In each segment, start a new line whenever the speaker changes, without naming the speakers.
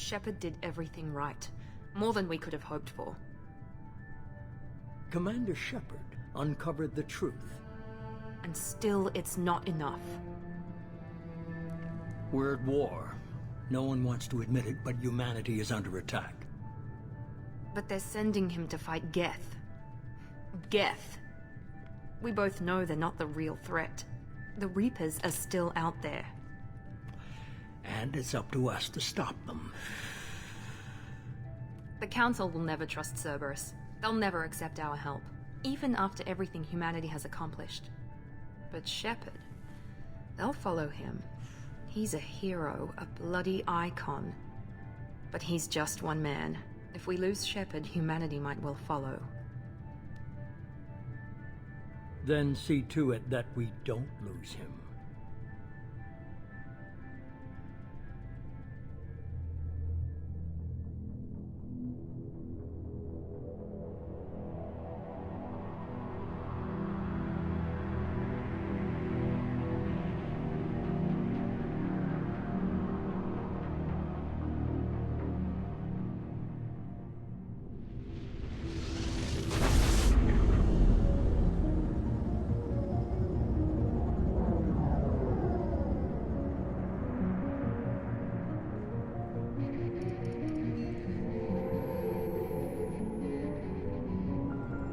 Shepard did everything right. More than we could have hoped for.
Commander Shepard uncovered the truth.
And still, it's not enough.
We're at war. No one wants to admit it, but humanity is under attack.
But they're sending him to fight Geth. Geth. We both know they're not the real threat. The Reapers are still out there.
And it's up to us to stop them.
The Council will never trust Cerberus. They'll never accept our help, even after everything humanity has accomplished. But Shepard, they'll follow him. He's a hero, a bloody icon. But he's just one man. If we lose Shepard, humanity might well follow.
Then see to it that we don't lose him.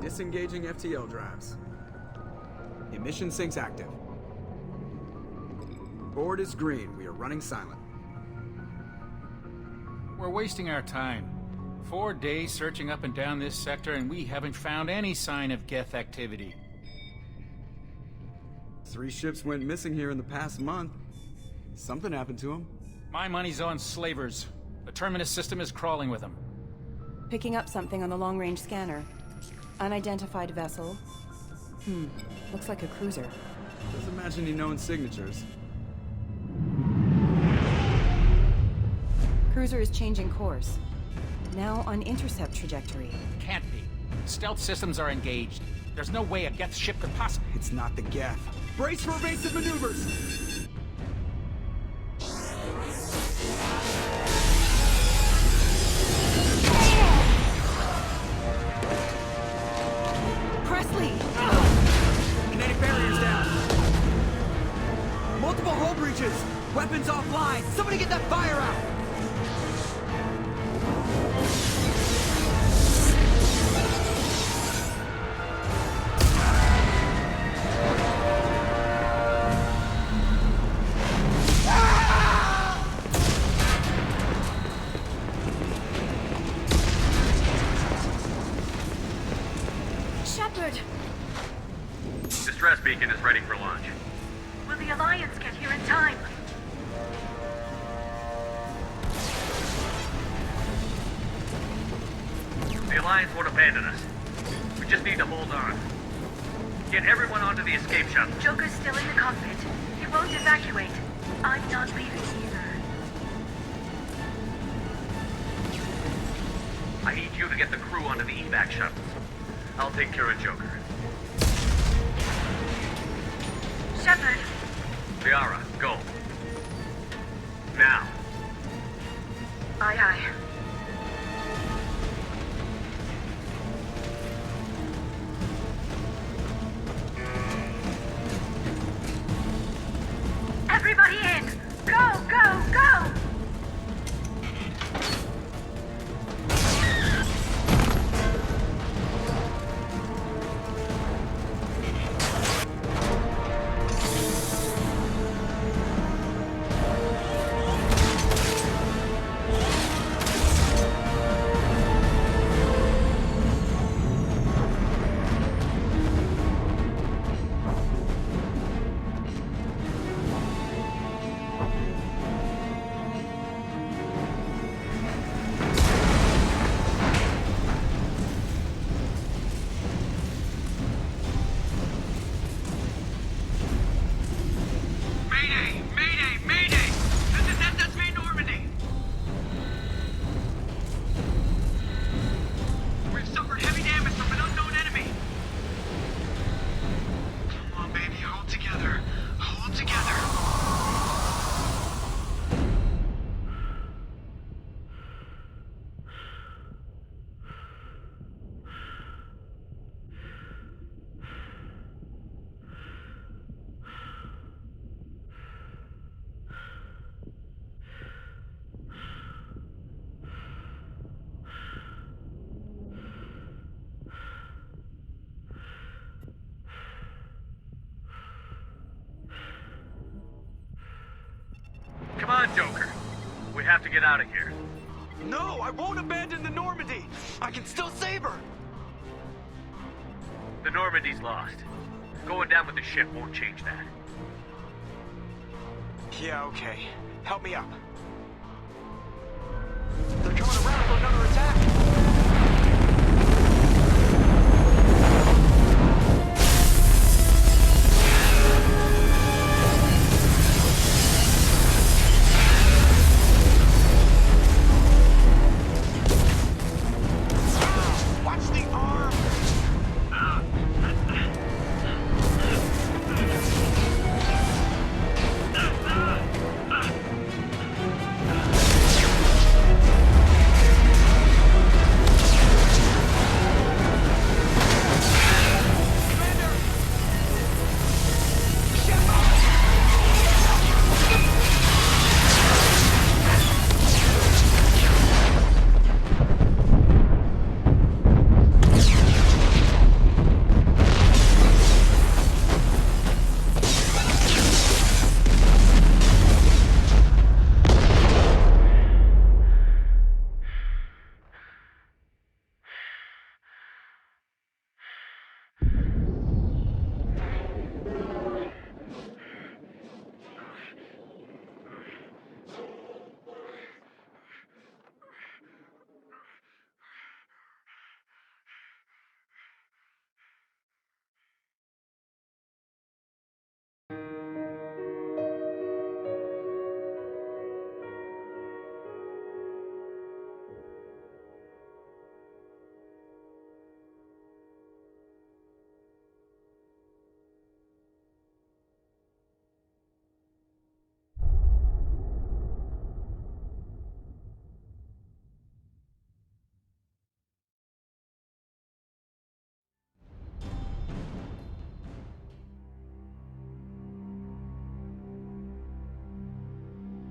Disengaging FTL drives. Emission sinks active. Board is green. We are running silent.
We're wasting our time. 4 days searching up and down this sector, and we haven't found any sign of Geth activity.
3 ships went missing here in the past month. Something happened to them.
My money's on slavers. The Terminus system is crawling with them.
Picking up something on the long-range scanner. Unidentified vessel. Looks like a cruiser.
Just imagine any known signatures.
Cruiser is changing course. Now on intercept trajectory.
Can't be. Stealth systems are engaged. There's no way a Geth ship could possibly...
It's not the Geth. Brace for evasive maneuvers!
Presley!
Kinetic barriers down. Multiple hull breaches. Weapons offline. Somebody get that fire out.
Shepard!
Distress beacon is ready for launch.
Will the Alliance get here in time?
The Alliance won't abandon us. We just need to hold on. Get everyone onto the escape shuttle.
Joker's still in the cockpit. He won't evacuate. I'm not leaving either.
I need you to get the crew onto the evac shuttles. I'll take care of Joker.
Shepard!
Liara, go. Now.
Aye, aye. Everybody in! Go, go, go!
have to get out of here.
No, I won't abandon the Normandy! I can still save her!
The Normandy's lost. Going down with the ship won't change that.
Yeah, okay. Help me up. They're coming around for another attack! Watch the arm!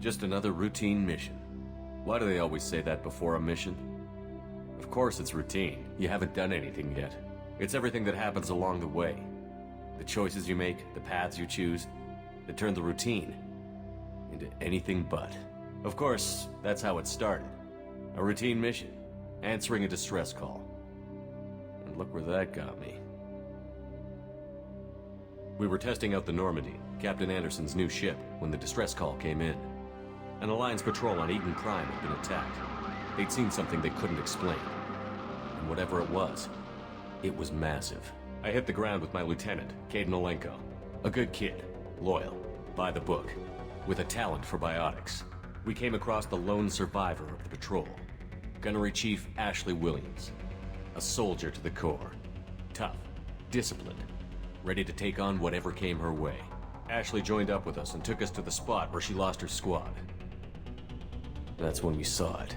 Just another routine mission. Why do they always say that before a mission? Of course it's routine. You haven't done anything yet. It's everything that happens along the way. The choices you make, the paths you choose, that turn the routine into anything but. Of course, that's how it started. A routine mission, answering a distress call. And look where that got me. We were testing out the Normandy, Captain Anderson's new ship, when the distress call came in. An Alliance patrol on Eden Prime had been attacked. They'd seen something they couldn't explain. And whatever it was massive. I hit the ground with my lieutenant, Caden Olenko. A good kid, loyal, by the book, with a talent for biotics. We came across the lone survivor of the patrol, Gunnery Chief Ashley Williams. A soldier to the core. Tough, disciplined, ready to take on whatever came her way. Ashley joined up with us and took us to the spot where she lost her squad. That's when we saw it.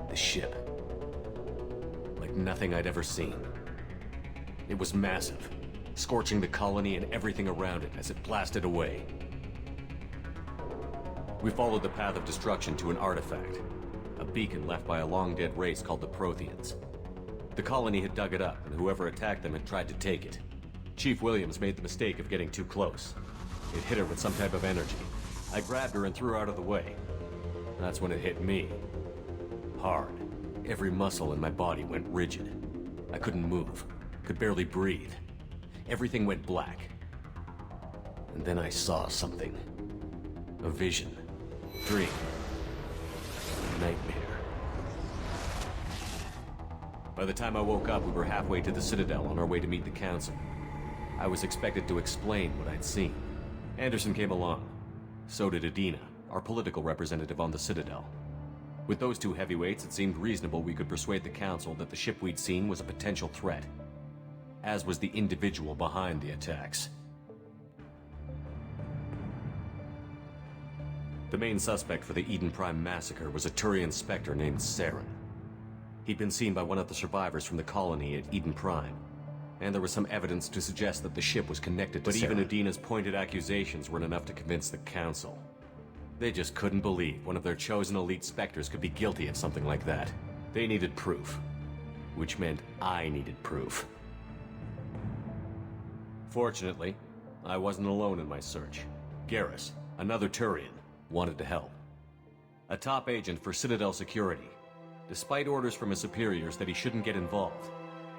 The ship. Like nothing I'd ever seen. It was massive, scorching the colony and everything around it as it blasted away. We followed the path of destruction to an artifact, a beacon left by a long-dead race called the Protheans. The colony had dug it up, and whoever attacked them had tried to take it. Chief Williams made the mistake of getting too close. It hit her with some type of energy. I grabbed her and threw her out of the way. That's when it hit me. Hard. Every muscle in my body went rigid. I couldn't move. Could barely breathe. Everything went black. And then I saw something. A vision. Dream. Nightmare. By the time I woke up, we were halfway to the Citadel on our way to meet the Council. I was expected to explain what I'd seen. Anderson came along. So did Adina, our political representative on the Citadel. With those two heavyweights, it seemed reasonable we could persuade the Council that the ship we'd seen was a potential threat, as was the individual behind the attacks. The main suspect for the Eden Prime massacre was a Turian Spectre named Saren. He'd been seen by one of the survivors from the colony at Eden Prime, and there was some evidence to suggest that the ship was connected to Saren. But even Adina's pointed accusations weren't enough to convince the Council. They just couldn't believe one of their chosen elite Spectres could be guilty of something like that. They needed proof, which meant I needed proof. Fortunately, I wasn't alone in my search. Garrus, another Turian, wanted to help. a top agent for Citadel Security. Despite orders from his superiors that he shouldn't get involved,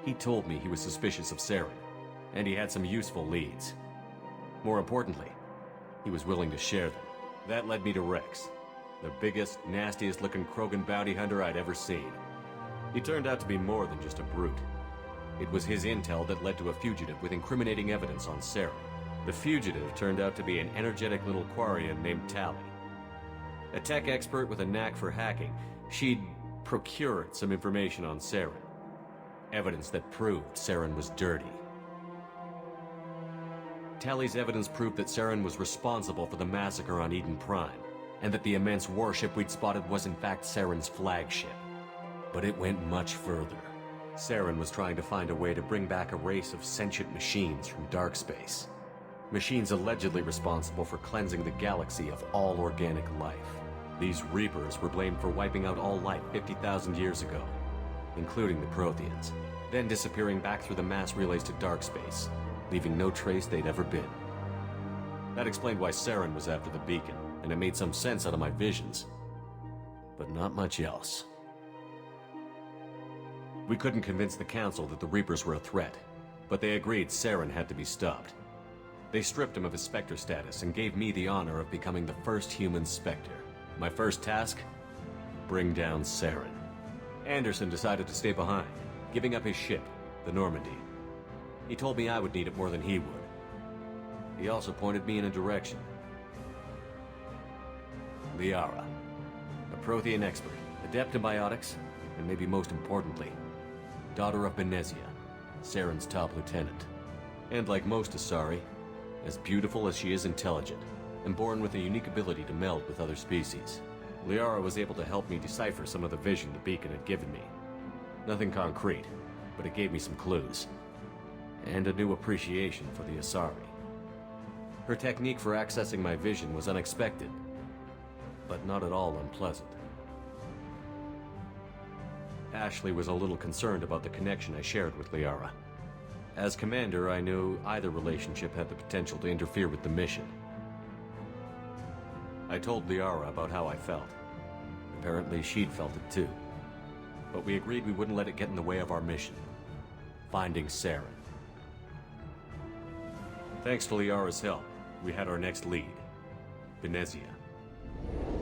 he told me he was suspicious of Saren, and he had some useful leads. More importantly, he was willing to share them. That led me to Rex, the biggest, nastiest-looking Krogan bounty hunter I'd ever seen. He turned out to be more than just a brute. It was his intel that led to a fugitive with incriminating evidence on Saren. The fugitive turned out to be an energetic little Quarian named Tali. A tech expert with a knack for hacking, she'd procured some information on Saren. Evidence that proved Saren was dirty. Tali's evidence proved that Saren was responsible for the massacre on Eden Prime, and that the immense warship we'd spotted was in fact Saren's flagship. But it went much further. Saren was trying to find a way to bring back a race of sentient machines from dark space. Machines allegedly responsible for cleansing the galaxy of all organic life. These Reapers were blamed for wiping out all life 50,000 years ago, including the Protheans, then disappearing back through the mass relays to dark space, leaving no trace they'd ever been. That explained why Saren was after the beacon, and it made some sense out of my visions. But not much else. We couldn't convince the Council that the Reapers were a threat, but they agreed Saren had to be stopped. They stripped him of his Spectre status and gave me the honor of becoming the first human Spectre. My first task? Bring down Saren. Anderson decided to stay behind, giving up his ship, the Normandy. He told me I would need it more than he would. He also pointed me in a direction. Liara, a Prothean expert, adept in biotics, and maybe most importantly, daughter of Benezia, Saren's top lieutenant. And like most Asari, as beautiful as she is intelligent, and born with a unique ability to meld with other species. Liara was able to help me decipher some of the vision the beacon had given me. Nothing concrete, but it gave me some clues. And a new appreciation for the Asari. Her technique for accessing my vision was unexpected, but not at all unpleasant. Ashley was a little concerned about the connection I shared with Liara. As commander, I knew either relationship had the potential to interfere with the mission. I told Liara about how I felt. Apparently, she'd felt it too. But we agreed we wouldn't let it get in the way of our mission. Finding Saren. Thanks to Liara's help, we had our next lead. Benezia.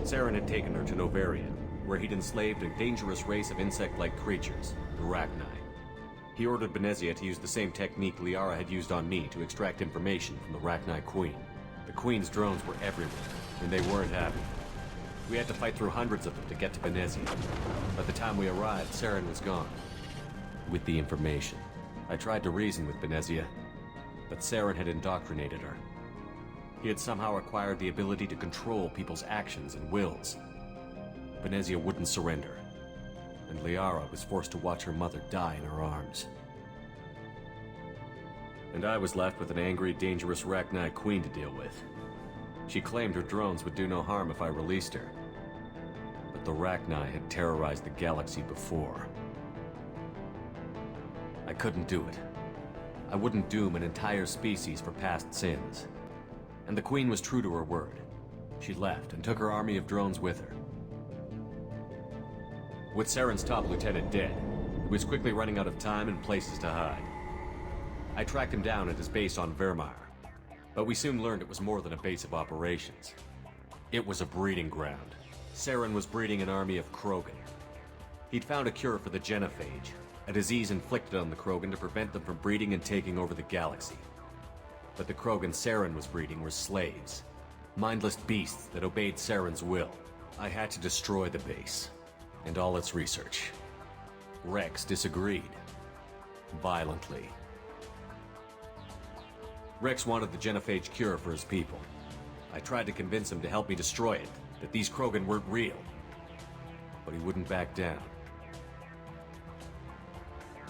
Saren had taken her to Novaria, where he'd enslaved a dangerous race of insect-like creatures, the Rachni. He ordered Benezia to use the same technique Liara had used on me to extract information from the Rachni Queen. The Queen's drones were everywhere, and they weren't happy. We had to fight through hundreds of them to get to Benezia. By the time we arrived, Saren was gone. With the information, I tried to reason with Benezia, but Saren had indoctrinated her. He had somehow acquired the ability to control people's actions and wills. Benezia wouldn't surrender, and Liara was forced to watch her mother die in her arms. And I was left with an angry, dangerous Rachni Queen to deal with. She claimed her drones would do no harm if I released her. But the Rachni had terrorized the galaxy before. I couldn't do it. I wouldn't doom an entire species for past sins. And the Queen was true to her word. She left and took her army of drones with her. With Saren's top lieutenant dead, he was quickly running out of time and places to hide. I tracked him down at his base on Vermeer, but we soon learned it was more than a base of operations. It was a breeding ground. Saren was breeding an army of Krogan. He'd found a cure for the genophage, a disease inflicted on the Krogan to prevent them from breeding and taking over the galaxy. But the Krogan Saren was breeding were slaves, mindless beasts that obeyed Saren's will. I had to destroy the base, and all its research. Rex disagreed. Violently. Rex wanted the genophage cure for his people. I tried to convince him to help me destroy it, that these Krogan weren't real. But he wouldn't back down.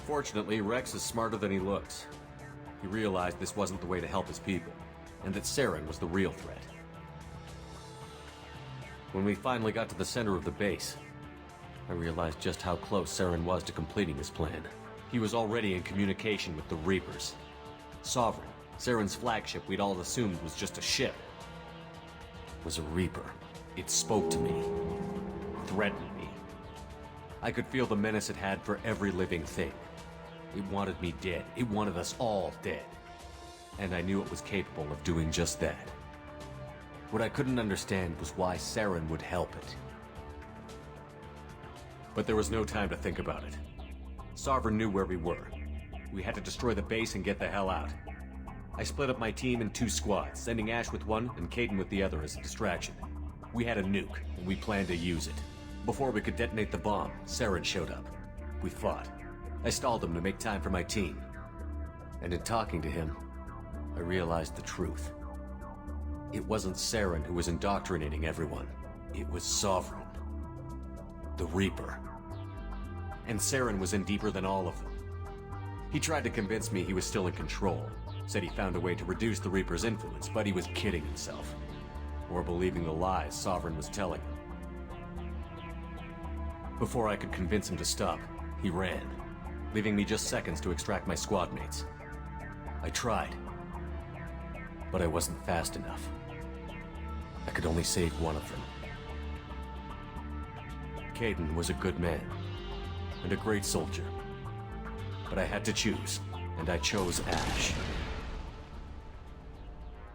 Fortunately, Rex is smarter than he looks. He realized this wasn't the way to help his people, and that Saren was the real threat. When we finally got to the center of the base, I realized just how close Saren was to completing his plan. He was already in communication with the Reapers. Sovereign, Saren's flagship we'd all assumed was just a ship, was a Reaper. It spoke to me. threatened me. I could feel the menace it had for every living thing. It wanted me dead. It wanted us all dead. And I knew it was capable of doing just that. What I couldn't understand was why Saren would help it. But there was no time to think about it. Sovereign knew where we were. We had to destroy the base and get the hell out. I split up my team in 2 squads, sending Ash with one and Kaidan with the other as a distraction. We had a nuke, and we planned to use it. Before we could detonate the bomb, Saren showed up. We fought. I stalled him to make time for my team. And in talking to him, I realized the truth. It wasn't Saren who was indoctrinating everyone. It was Sovereign. The Reaper. And Saren was in deeper than all of them. He tried to convince me he was still in control. Said he found a way to reduce the Reaper's influence, but he was kidding himself. Or believing the lies Sovereign was telling him. Before I could convince him to stop, he ran, leaving me just seconds to extract my squad mates. I tried, but I wasn't fast enough. I could only save one of them. Kaidan was a good man, and a great soldier. But I had to choose, and I chose Ash.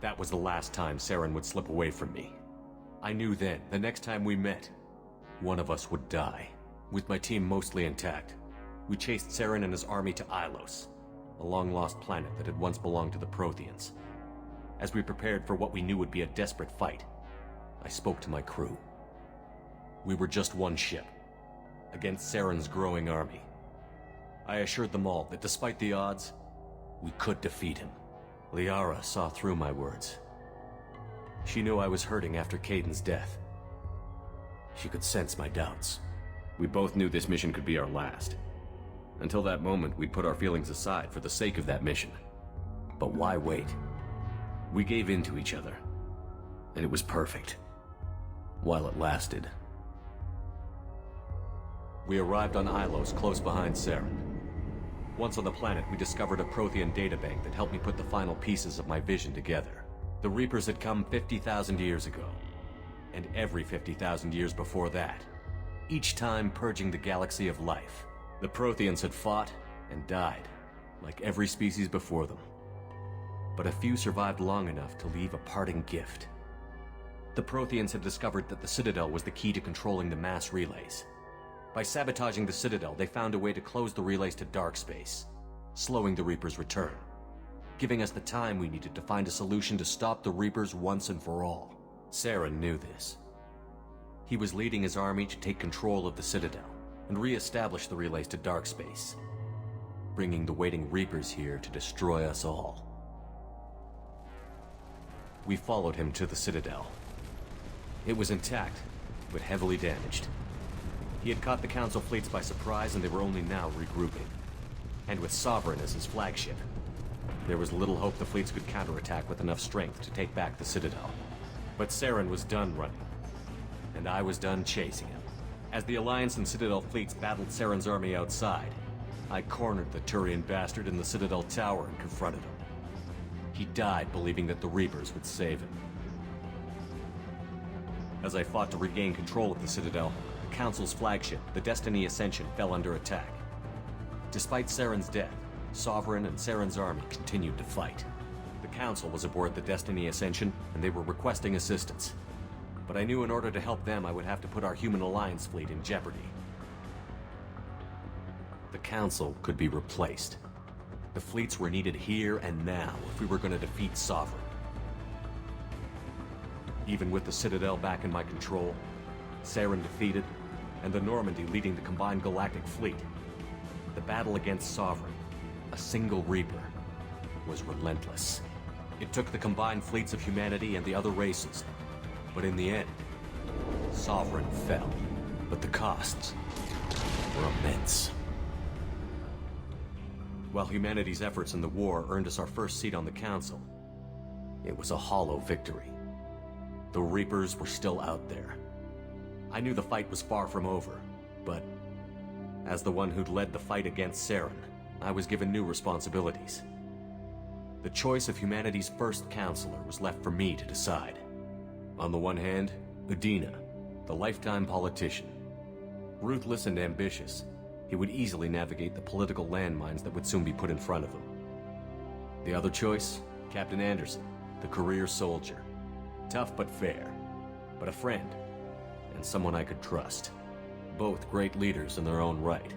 That was the last time Saren would slip away from me. I knew then, the next time we met, one of us would die. With my team mostly intact, we chased Saren and his army to Ilos, a long-lost planet that had once belonged to the Protheans. As we prepared for what we knew would be a desperate fight, I spoke to my crew. We were just one ship, against Saren's growing army. I assured them all that despite the odds, we could defeat him. Liara saw through my words. She knew I was hurting after Kaidan's death. She could sense my doubts. We both knew this mission could be our last. Until that moment, we'd put our feelings aside for the sake of that mission. But why wait? We gave in to each other, and it was perfect. While it lasted. We arrived on Ilos, close behind Saren. Once on the planet, we discovered a Prothean databank that helped me put the final pieces of my vision together. The Reapers had come 50,000 years ago, and every 50,000 years before that, each time purging the galaxy of life. The Protheans had fought and died, like every species before them. But a few survived long enough to leave a parting gift. The Protheans had discovered that the Citadel was the key to controlling the mass relays. By sabotaging the Citadel, they found a way to close the relays to dark space, slowing the Reaper's return, giving us the time we needed to find a solution to stop the Reapers once and for all. Saren knew this. He was leading his army to take control of the Citadel and re-establish the relays to dark space, bringing the waiting Reapers here to destroy us all. We followed him to the Citadel. It was intact, but heavily damaged. He had caught the Council fleets by surprise, and they were only now regrouping. And with Sovereign as his flagship, there was little hope the fleets could counterattack with enough strength to take back the Citadel. But Saren was done running, and I was done chasing him. As the Alliance and Citadel fleets battled Saren's army outside, I cornered the Turian bastard in the Citadel tower and confronted him. He died believing that the Reapers would save him. As I fought to regain control of the Citadel, the Council's flagship, the Destiny Ascension, fell under attack. Despite Saren's death, Sovereign and Saren's army continued to fight. The Council was aboard the Destiny Ascension, and they were requesting assistance. But I knew in order to help them, I would have to put our human Alliance fleet in jeopardy. The Council could be replaced. The fleets were needed here and now if we were going to defeat Sovereign. Even with the Citadel back in my control, Saren defeated, and the Normandy leading the combined galactic fleet, the battle against Sovereign, a single Reaper, was relentless. It took the combined fleets of humanity and the other races, but in the end, Sovereign fell. But the costs were immense. While humanity's efforts in the war earned us our first seat on the Council, it was a hollow victory. The Reapers were still out there. I knew the fight was far from over, but as the one who'd led the fight against Saren, I was given new responsibilities. The choice of humanity's first counselor was left for me to decide. On the one hand, Udina, the lifetime politician, Ruthless and ambitious, he would easily navigate the political landmines that would soon be put in front of him. The other choice? Captain Anderson, the career soldier. Tough but fair, but a friend, and someone I could trust. Both great leaders in their own right.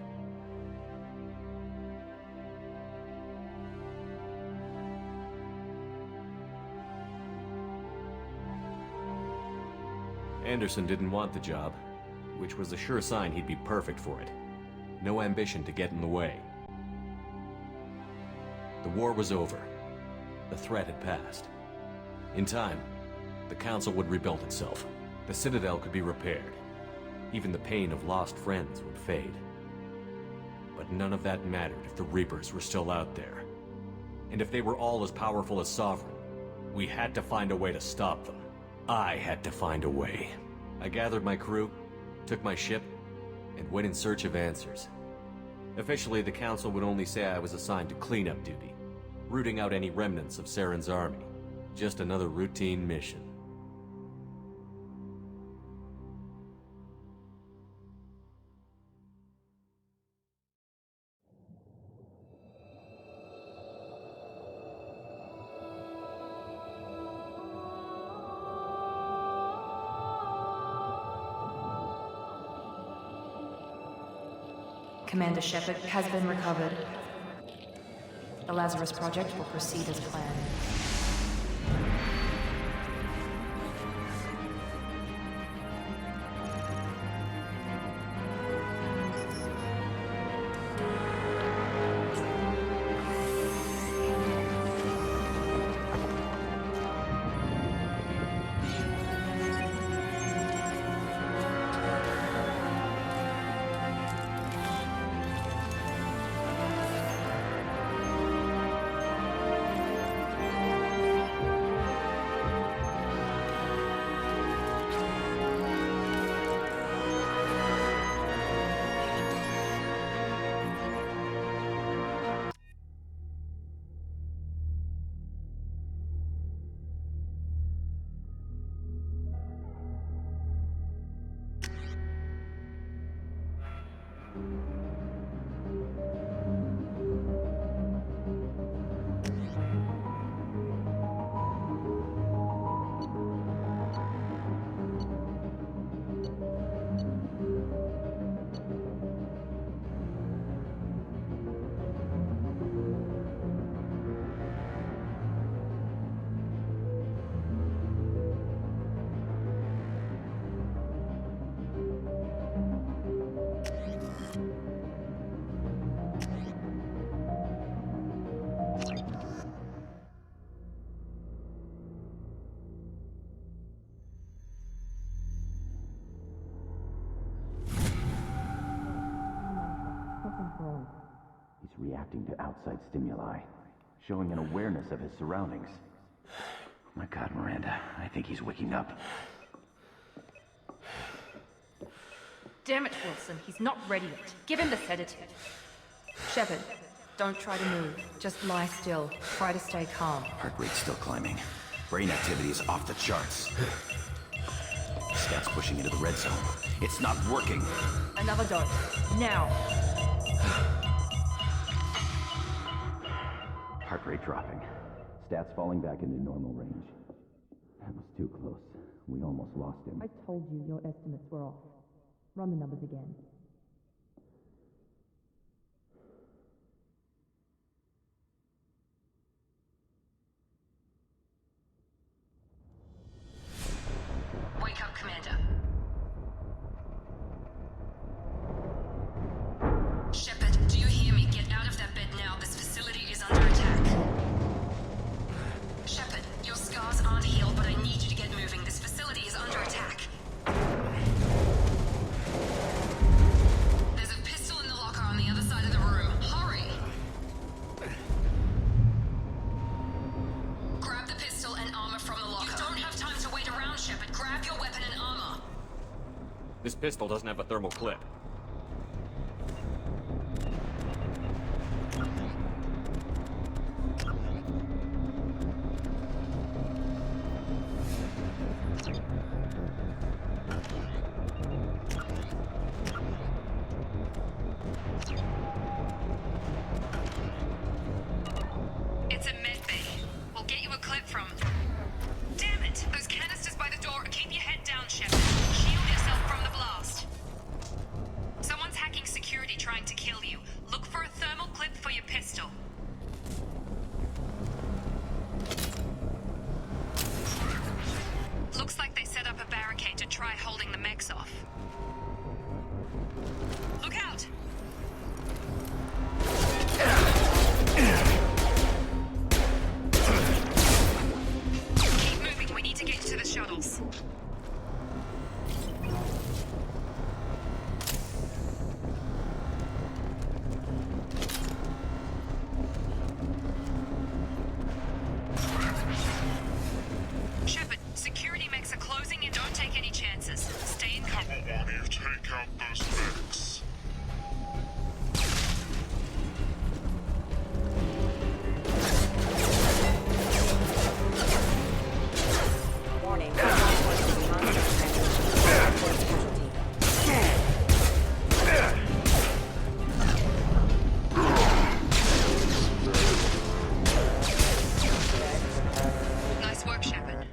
Anderson didn't want the job, which was a sure sign he'd be perfect for it. No ambition to get in the way. The war was over. The threat had passed. In time, the Council would rebuild itself. The Citadel could be repaired. Even the pain of lost friends would fade. But none of that mattered if the Reapers were still out there. And if they were all as powerful as Sovereign, we had to find a way to stop them. I had to find a way. I gathered my crew, took my ship, and went in search of answers. Officially, the Council would only say I was assigned to cleanup duty, rooting out any remnants of Saren's army. Just another routine mission.
Commander Shepard has been recovered. The Lazarus Project will proceed as planned.
He's reacting to outside stimuli, showing an awareness of his surroundings. My God, Miranda, I think he's waking up.
Damn it, Wilson, he's not ready yet. Give him the sedative. Shepard, don't try to move. Just lie still. Try to stay calm.
Heart rate's still climbing. Brain activity is off the charts. Scout's pushing into the red zone. It's not working.
Another dose. Now.
Heart rate dropping. Stats falling back into normal range. That was too close. We almost lost him.
I told you your estimates were off. Run the numbers again. Wake up, Commander. Shepard, do you hear me? Get out of that bed now. This facility is under attack. Shepard, your scars aren't healed, but I need you to get moving. This facility is under attack. There's a pistol in the locker on the other side of the room. Hurry! Grab the pistol and armor from the locker. You don't have time to wait around, Shepard. Grab your weapon and armor.
This pistol doesn't have a thermal clip.
mech's off. Look out! Keep moving, we need to get to the shuttles. Shepard, security mechs are closing in. Don't take any chances. Stay in cover.
I want you to take out those mechs.
Warning.
Nice work, Shepard.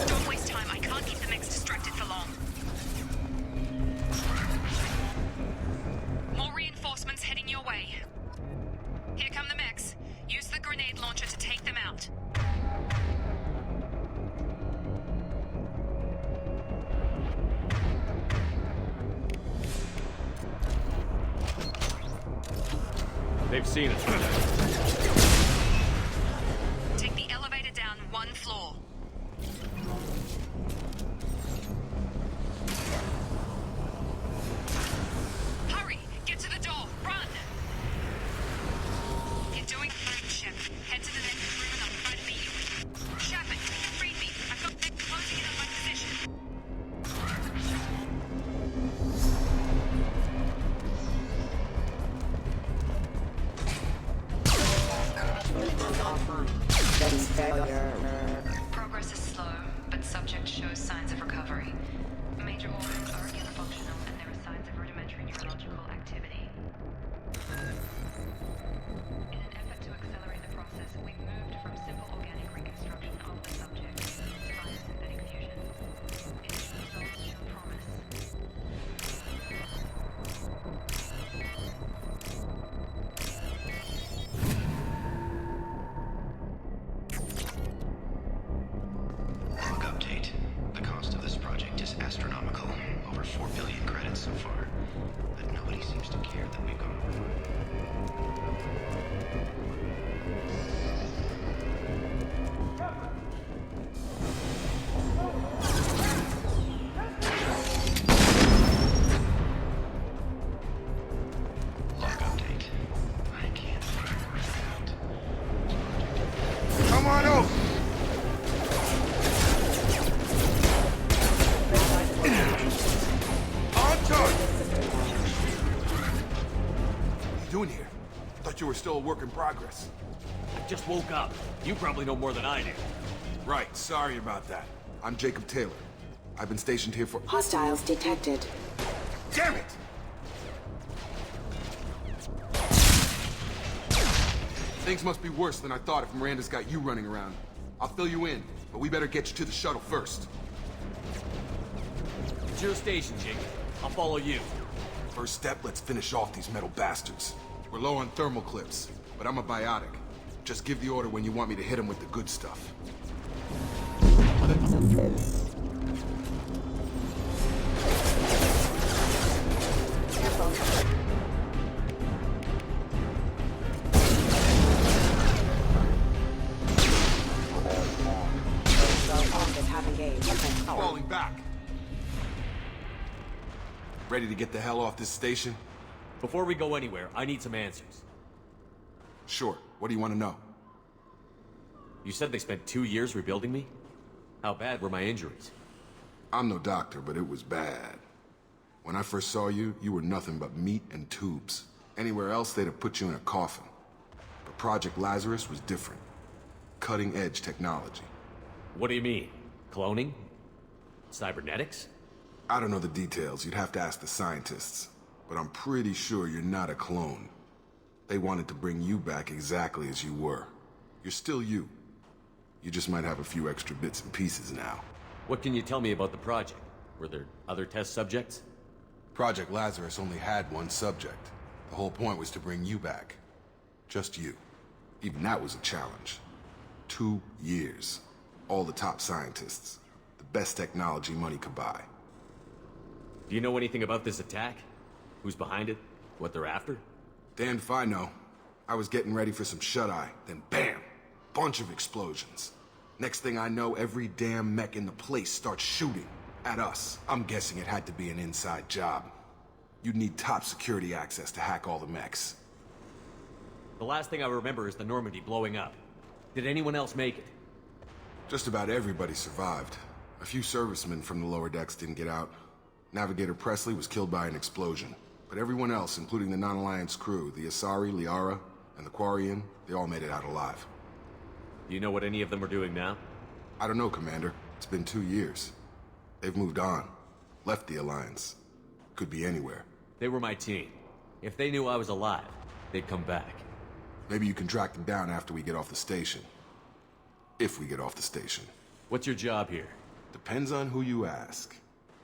Don't waste time. I can't keep the mechs distracted for long. More reinforcements heading your way. Here come the mechs. Use the grenade launcher to take them out.
They've seen us.
Take the elevator down one floor. Hurry! Get to the door! Run! You're doing fine, Shepard. Head to the next room and I'll try to beat you. Shepard, read me. I've got them closing in on my position. Progress is slow, but subject shows signs of recovery. Major organs are again functional, and there are signs of rudimentary neurological activity. In an effort to accelerate the process, we've moved from simple organic reconstruction of the subject to biosynthetic fusion. Its results show promise.
Log update. The cost of this project is astronomical. Over 4 billion credits so far. But nobody seems to care that we've gone over. Log update. I can't figure it out.
Come on over! On target! What are you doing here? Thought you were still a work in progress.
I just woke up. You probably know more than I do.
Right, sorry about that. I'm Jacob Taylor. I've been stationed here for—
Hostiles detected.
Damn it! Things must be worse than I thought if Miranda's got you running around. I'll fill you in, but we better get you to the shuttle first.
It's your station, Jake. I'll follow you.
First step, let's finish off these metal bastards. We're low on thermal clips, but I'm a biotic. Just give the order when you want me to hit them with the good stuff. Falling back. Ready to get the hell off this station?
Before we go anywhere, I need some answers.
Sure. What do you want to know?
You said they spent 2 years rebuilding me? How bad were my injuries?
I'm no doctor, but it was bad. When I first saw you, you were nothing but meat and tubes. Anywhere else, they'd have put you in a coffin. But Project Lazarus was different. Cutting-edge technology.
What do you mean? Cloning? Cybernetics?
I don't know the details. You'd have to ask the scientists. But I'm pretty sure you're not a clone. They wanted to bring you back exactly as you were. You're still you. You just might have a few extra bits and pieces now.
What can you tell me about the project? Were there other test subjects?
Project Lazarus only had one subject. The whole point was to bring you back. Just you. Even that was a challenge. 2 years. All the top scientists. The best technology money could buy.
Do you know anything about this attack? Who's behind it? What they're after?
Damned if I know. I was getting ready for some shut-eye, then bam! Bunch of explosions. Next thing I know, every damn mech in the place starts shooting. At us. I'm guessing it had to be an inside job. You'd need top security access to hack all the mechs.
The last thing I remember is the Normandy blowing up. Did anyone else make it?
Just about everybody survived. A few servicemen from the lower decks didn't get out. Navigator Presley was killed by an explosion. But everyone else, including the non-Alliance crew, the Asari, Liara, and the Quarian, they all made it out alive.
Do you know what any of them are doing now?
I don't know, Commander. It's been 2 years. They've moved on. Left the Alliance. Could be anywhere.
They were my team. If they knew I was alive, they'd come back.
Maybe you can track them down after we get off the station. If we get off the station.
What's your job here?
Depends on who you ask.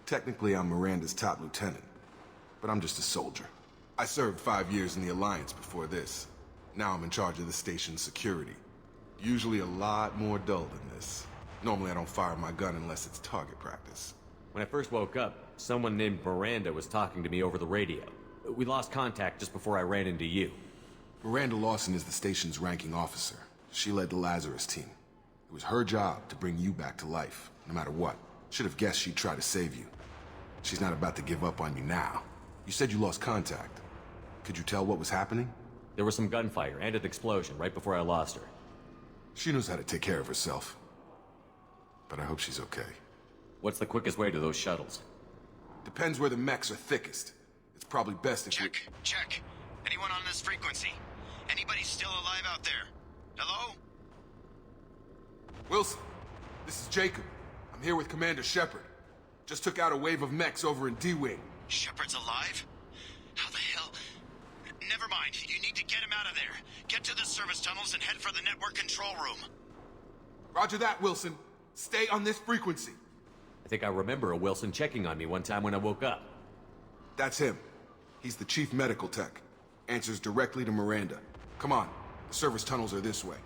Technically, I'm Miranda's top lieutenant. But I'm just a soldier. I served 5 years in the Alliance before this. Now I'm in charge of the station's security. Usually a lot more dull than this. Normally I don't fire my gun unless it's target practice.
When I first woke up, someone named Miranda was talking to me over the radio. We lost contact just before I ran into you.
Miranda Lawson is the station's ranking officer. She led the Lazarus team. It was her job to bring you back to life, no matter what. Should have guessed she'd try to save you. She's not about to give up on you now. You said you lost contact. Could you tell what was happening?
There was some gunfire and an explosion right before I lost her.
She knows how to take care of herself. But I hope she's okay.
What's the quickest way to those shuttles?
Depends where the mechs are thickest. It's probably best if
Check. Anyone on this frequency? Anybody still alive out there? Hello?
Wilson, this is Jacob. I'm here with Commander Shepard. Just took out a wave of mechs over in D-Wing.
Shepard's alive? How the hell? Never mind. You need to get him out of there. Get to the service tunnels and head for the network control room.
Roger that, Wilson. Stay on this frequency.
I think I remember a Wilson checking on me one time when I woke up.
That's him. He's the chief medical tech. Answers directly to Miranda. Come on. The service tunnels are this way.